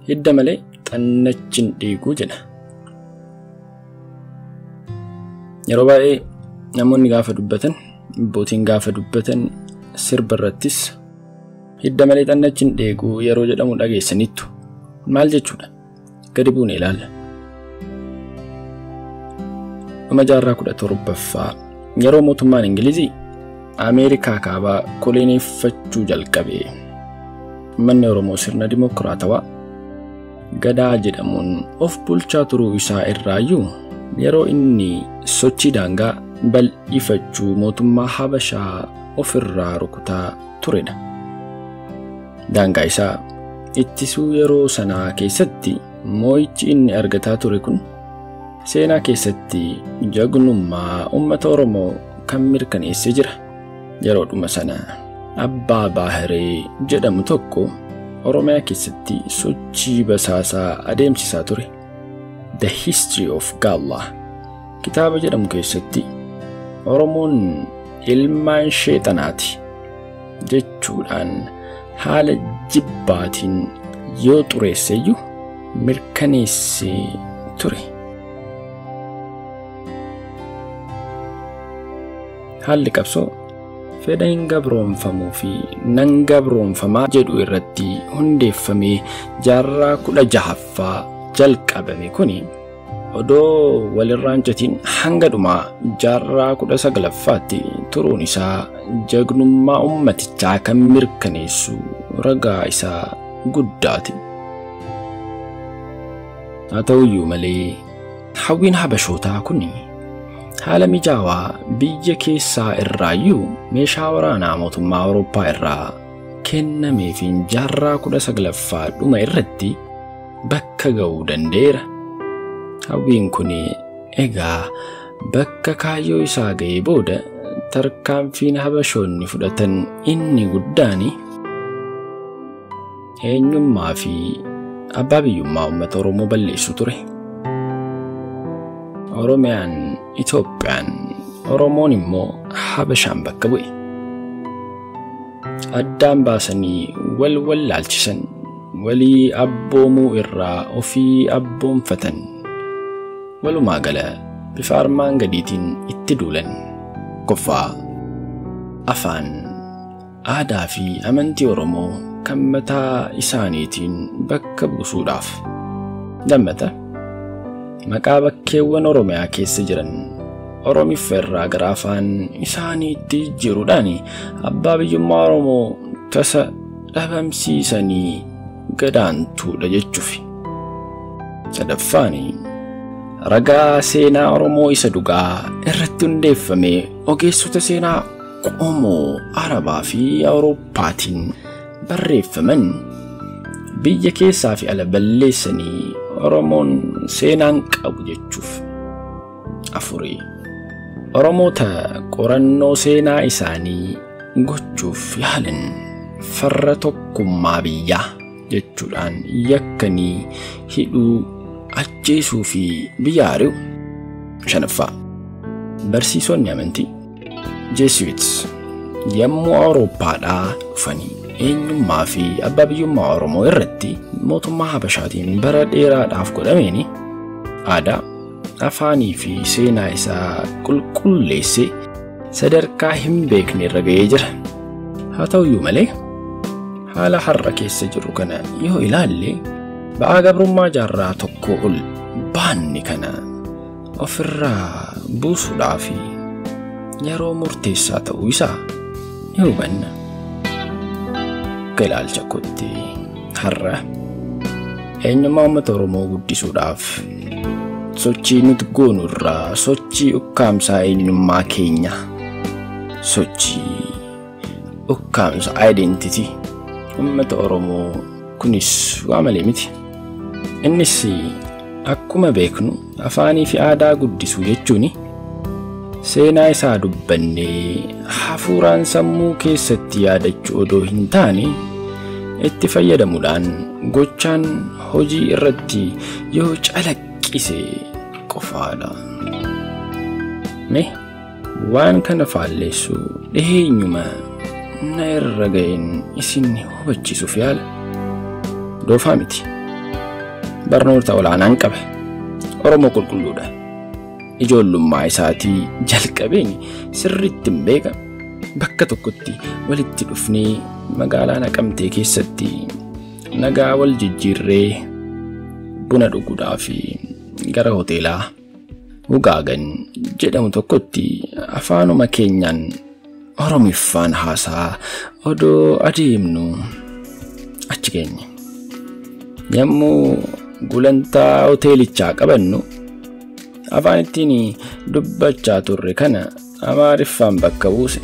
hidda malee xannachin dhiiguu jedha. Yeroo baay'ee namoonni gaafa dubbatan, abbootiin gaafa dubbatan sirba irrattis hidda malee xannachin dhiiguu yeroo jedhamu dhageessanittu maal jechuudha? Gadi buune ilaalla. Jaarraa 17ffaa yeroo mootummaan Ingilizii Ameerikaa kaabaa koloneeffachuu jalqabe, manni Oromoo sirna dimokiraatawaa Gadaa jedhamuun of bulchaa turuu isaa irraayyuu yeroo inni sochii daangaa bal'ifachuu mootummaa Habashaa ofirraa rukutaa turedha. Daangaa isaa ittisuu yeroo sanaa keessatti moo'ichi inni argataa ture kun seenaa keessatti jagnummaa uummata Oromoo kan mirkaneessee jira. Yeroodhuma sana Abbaa Baahiree jedhamu tokko Oromiyaa keessatti sochii basaasaa adeemsisaa ture. The History of Galla kitaaba jedhamu keessatti Oromoon ilmaan sheexanaati jechuudhaan haala jibbaatiin yoo xureesseyyuu mirkaneessee ture. Haalli qabsoo fedha hin gabroonfamuu fi nan gabroonfamaa jedhu irratti hundeeffamee jaarraa 16ffaa jalqabame kuni odoo walirraancatiin hanga dhumaa jaarraa 19ffaatti turuun isaa jagnummaa ummatichaa kan mirkaneessu ragaa isaa guddaati. Haa ta'uyyuu malee hawwiin Habashootaa kuni haala mijaawaa biyya keessaa irraayyuu meeshaa waraanaa mootummaa Awurooppaa irraa kennameefiin jaarraa 19ffaa dhuma irratti bakka ga'uu danda'eera. Hawwiin kun egaa bakka kaayyoo isaa ga'ee booda tarkaanfiin Habashoonni fudhatan inni guddaani eenyummaa fi abbaa biyyummaa uummata Oromoo balleessu ture. Oromiyaan Itoophiyaan, Oromoon immoo Habashaan bakka bu'e. Addaan baasanii wal wallaalchisan, walii abboomuu irraa ofii abboonfatan. Walumaa gala bifa armaan gadiitiin itti duulan. Qoffaa, afaan, aadaa fi amantii Oromoo kan mataa isaaniitiin bakka buusuudhaaf. Lammata maqaa bakkeewwan Oromiyaa keessa jiran Oromiffa irraa gara afaan isaaniitti jijjiiruudhaan abbaa biyyummaa Oromoo tasa dhabamsiisanii gadaantuudha jechuufi. Sadaffaan ragaa seenaa Oromoo isa dhugaa irratti hundeeffamee ogeessota seenaa Qomoo, Arabaa fi Awurooppaatiin barreeffaman biyya keessaa fi ala balleessanii Oromoon seenaan qabu jechuuf. Afurii Oromoota qorannoo seenaa isaanii gochuuf yaalan farra tokkummaa biyyaa jechuudhaan yakkanii hidhuu, ajjeesuu fi biyya ari'u. Shanaffaa barsiisonni amantii Jesuits yommuu Awurooppaadhaa dhufanii eenyummaa fi abbaa biyyummaa Oromoo irratti mootummaa Habashaatiin bara dheeraadhaaf godhameen aadaa, afaanii fi seenaa isaa qulqulleessee sadarkaa hin beekne irra ga'ee jira. Haa ta'uyyuu malee haala har'a keessa jiru kana yoo ilaalle ba'aa gabrummaa jaarraa tokko ol baanni kana ofirraa buusuudhaaf yeroo murteessaa ta'uu isaa ni hubanna. Galaalcha kotti har'a eenyummaa uummata Oromoo guddisuudhaaf sochii nuti goonu irraa sochii ukkaamsaa eenyummaa keenya, sochii ukkaamsa identity uummata Oromoo kunis waa malee miti. Innis akkuma beeknu afaanii fi aadaa guddisuu jechuun seenaa isaa dubbannee hafuuraan sammuu keessatti yaadachuu odoo hin taane itti fayyadamuudhaan gochaan hojii irratti yoo calaqqise qofaadha. Waan kana faalleessu dhiheenyuma na irra ga'een isin hubachiisuuf yaala. Doofaa miti. barnoota olaanaan qabe. Oromoo qulqulluudha. Ijoollummaa isaatii jalqabeen sirriitti hin beeka. Bakka tokkotti walitti dhufnee magaalaa Naqamtee keessatti nagaa wal jijjiirree buna dhuguudhaaf gara hoteelaa Ugaagan jedhamu tokkotti afaanuma keenyaan Oromiffaan haasaa odoo adeemnu achi geenye. Yommuu gulantaa hoteelichaa qabannu afaan ittiin dubbachaa turre kana Amaariffaan bakka buuse.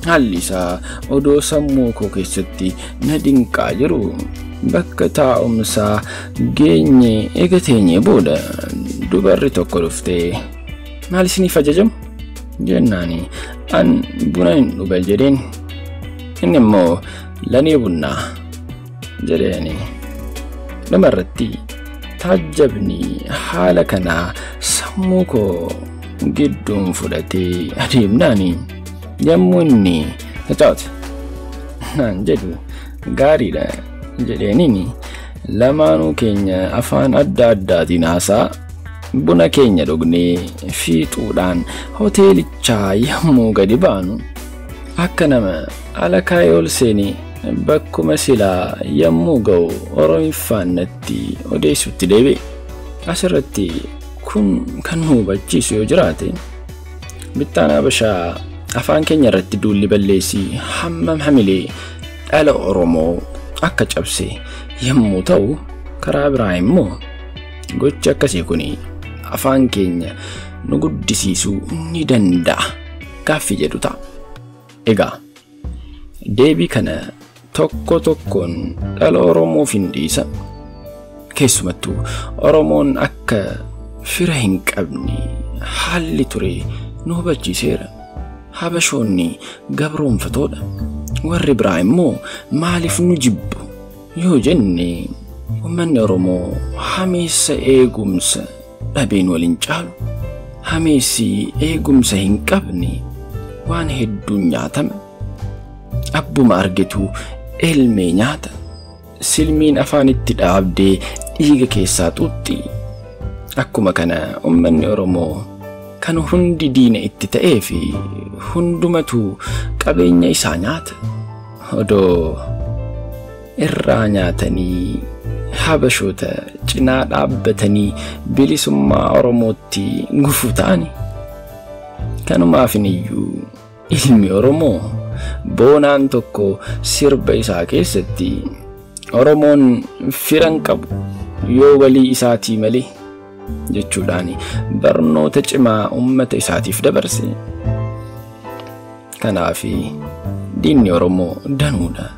Haalli isaa odoo sammuu koo keessatti na dinqaa jiru bakka taa'umsaa geenye eega teenyee booda dubarri tokko dhuftee maal isiniif ajajamu jennaani an buna hin dhuga jedheen. Inni immoo lanii bunnaa jedheeni. Dhumarratti taajjabni haala kanaa sammuu koo gidduun fudhatee adeemnaani. Yommuu inni tacaate naan jedhu gaariidha jedheeniini lamaanuu keenya afaan adda addaatiin haasaa buna keenya dhugnee fiixuudhaan hoteelichaa yommuu gadi baanu akka nama ala kaayee ol seenee bakkuma silaa yommuu ga'u Oromiffaan natti odeessutti deebi'e. Asirratti kun kan nu hubachiisu yoo jiraate bittaan Habashaa afaan keenya irratti duulli balleessii hammam hamilee dhala Oromoo akka cabse yommuu ta'u, karaa biraa immoo gochi akkasii kun afaan keenya nu guddisiisuu ni danda'a gaaffii jedhu ta'a. Egaa deebii kana tokko tokkoon dhala Oromoof hin dhiisa. Keessumattuu Oromoon akka fira hin qabne haalli ture nu hubachiiseera. Habashoonni gabroonfatoodha. Warri biraa immoo maaliif nu jibbu yoo jenne uummanni Oromoo hameessa eegumsa dhabeen waliin caalu. Hameessi eegumsa hin qabne waan hedduun nyaatama. Abbuma argitu elmee nyaata. Silmiin afaanitti dhaabdee dhiiga keessaa xuuxxi. Akkuma kana uummanni Oromoo kan hundi diina itti ta'ee fi hundumatu qabeenya isaa nyaata. Odoo irraa nyaatanii Habashoota cinaa dhaabbatanii bilisummaa Oromootti gufuu ta'ani. Kanumaafiniyyuu ilmi Oromoo boonaan tokko sirba isaa keessatti Oromoon firan qabu yoo walii isaatii malee jechuudhaan barnoota cimaa ummata isaatiif dabarse. Kanaaf diinni Oromoo danuudha.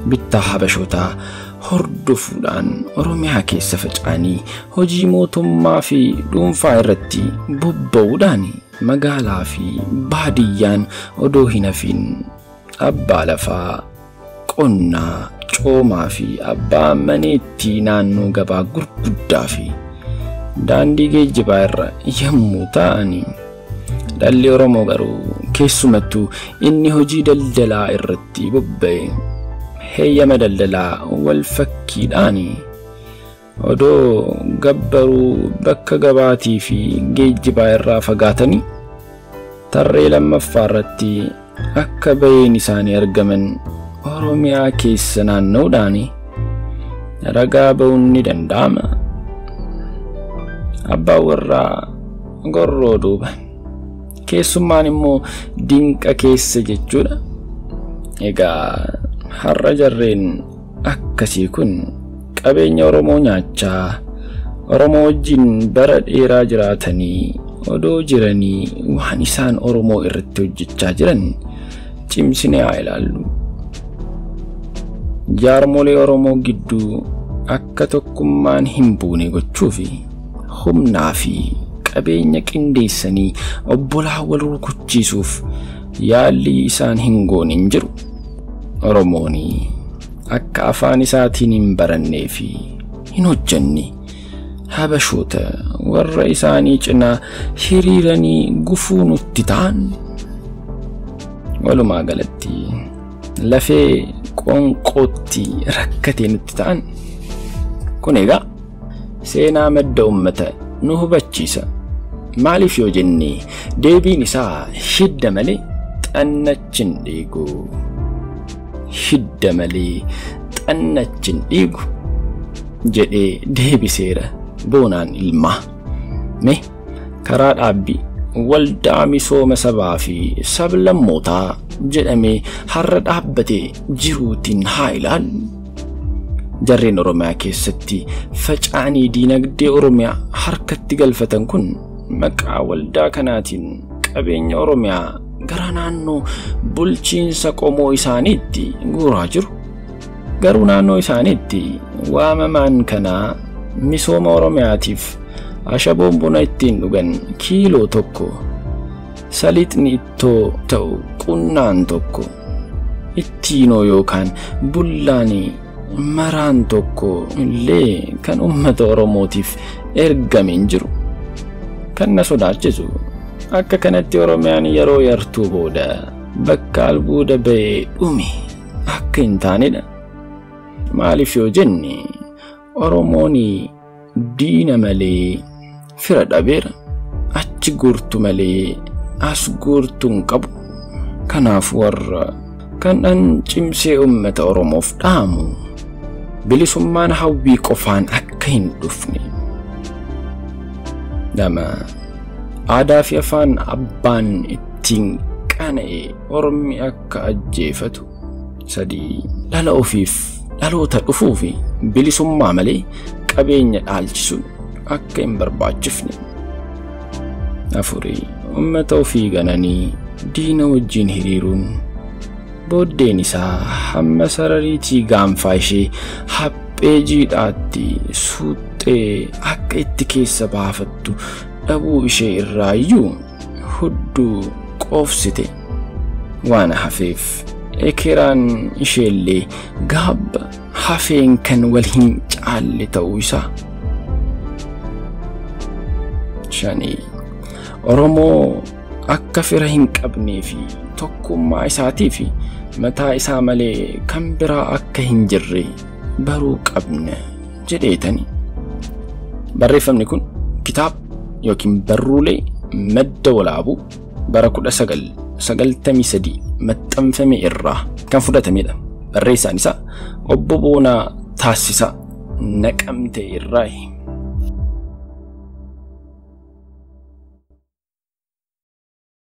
Bittaa Habashootaa hordofuudhaan Oromiyaa keessa faca'anii hojii mootummaa fi dhuunfaa irratti bobba'uudhaan magaalaa fi baadiyyaan odoo hin hafiin abbaa lafaa, qonnaa, coomaa fi abbaa maneetti naannoo gabaa gurguddaa fi daandii geejjibaa irra yommuu ta'ani. Dhalli Oromoo garuu keessumattuu inni hojii daldalaa irratti bobba'e heeyyama daldalaa wal fakkiidhaani odoo gabbaruu bakka gabaatii fi geejjibaa irraa fagaatanii tarree lammaffaa irratti akka bayeen isaanii argaman Oromiyaa keessa naanna'uudhaani ragaa ba'uun ni danda'ama. Abbaan warraa gorroo duuba, keessummaan immoo dinqa keessa jechuudha. Egaa har'a jarreen akkasii kun qabeenya Oromoo nyaachaa Oromoo wajjin bara dheeraa jiraatanii odoo jiranii waan isaan Oromoo irratti hojjechaa jiran cimsinee haa ilaallu. Jaarmolee Oromoo gidduu akka tokkummaan hin buune gochuufi humnaa fi qabeenya qindeessanii obbolaa wal rukuchiisuuf yaalli isaan hin goone hin jiru. Oromoon akka afaan isaatiin hin barannee fi hin hojjenne Habashoota warra isaanii cinaa hiriiranii gufuu nutti ta'an. Walumaa galatti lafee qoonqootti rakkatee nutti ta'an. Kun egaa seenaa madda ummata nu hubachiisa. Maaliif yoo jenne deebiin isaa hidda malee xannachin dhiigu. Hidda malee xannachin dhiigu jedhee deebiseera boonaan ilmaa. Mee karaa dhaabbii waldaa misooma sabaa fi sablammootaa jedhamee har'a dhaabbatee jiruutiin haa ilaallu. Jarreen Oromiyaa keessatti faca'anii diinagdee Oromiyaa harkatti galfatan kun maqaa waldaa kanaatiin qabeenya Oromiyaa gara naannoo bulchiinsa qomoo isaaniitti guuraa jiru. Garuu naannoo isaaniitti waamamaan kanaa misooma Oromiyaatiif ashaboon buna ittiin dhugan kiiloo tokko, salixni ittoo ta'u qunnaan tokko, ittiinoo yookaan bullaanii maraan tokko illee kan ummata Oromootiif ergame hin jiru. Kan na sodaachisu akka kanatti Oromiyaan yeroo yartuu booda bakka albuuda ba'ee dhume akka hin taanedha. Maaliif yoo jenne Oromoon diina malee fira dhabeera. Achi guurtu malee as guurtuun qabu. Kanaaf warra kan cimsee ummata Oromoof dhaamu bilisummaan hawwii qofaan akka hin dhufne. Dama aadaa fi afaan abbaan ittiin qana'e Ormi akka ajjeefatu. 3 dhala ofiif dhaloota dhufuu fi bilisummaa malee qabeenya dhaalchisuun akka hin barbaachifne. 4 ummata ofii gananii diina wajjin hiriiruun booddeen isaa hamma sarariitii gaanfaa ishee haphee jiidhaatti suuxxee akka itti keessa baafattu dhabuu ishee irraayyuu hudduu qoofsite waan hafeef ekeraan isheellee gaabba hafeen kan wal hin caalle ta'uu isaa. 5 Oromoo akka fira hin qabnee fi tokkummaa isaatii fi mataa isaa malee kan biraa akka hin jirre baruu qabna jedheetani. Barreeffamni kun kitaaba yookiin barruulee madda walaabuu bara 1993 maxxanfame irraa kan fudhatamedha. Barreessaan isaa Obbo Boonaa Taasisaa Naqamtee irraa.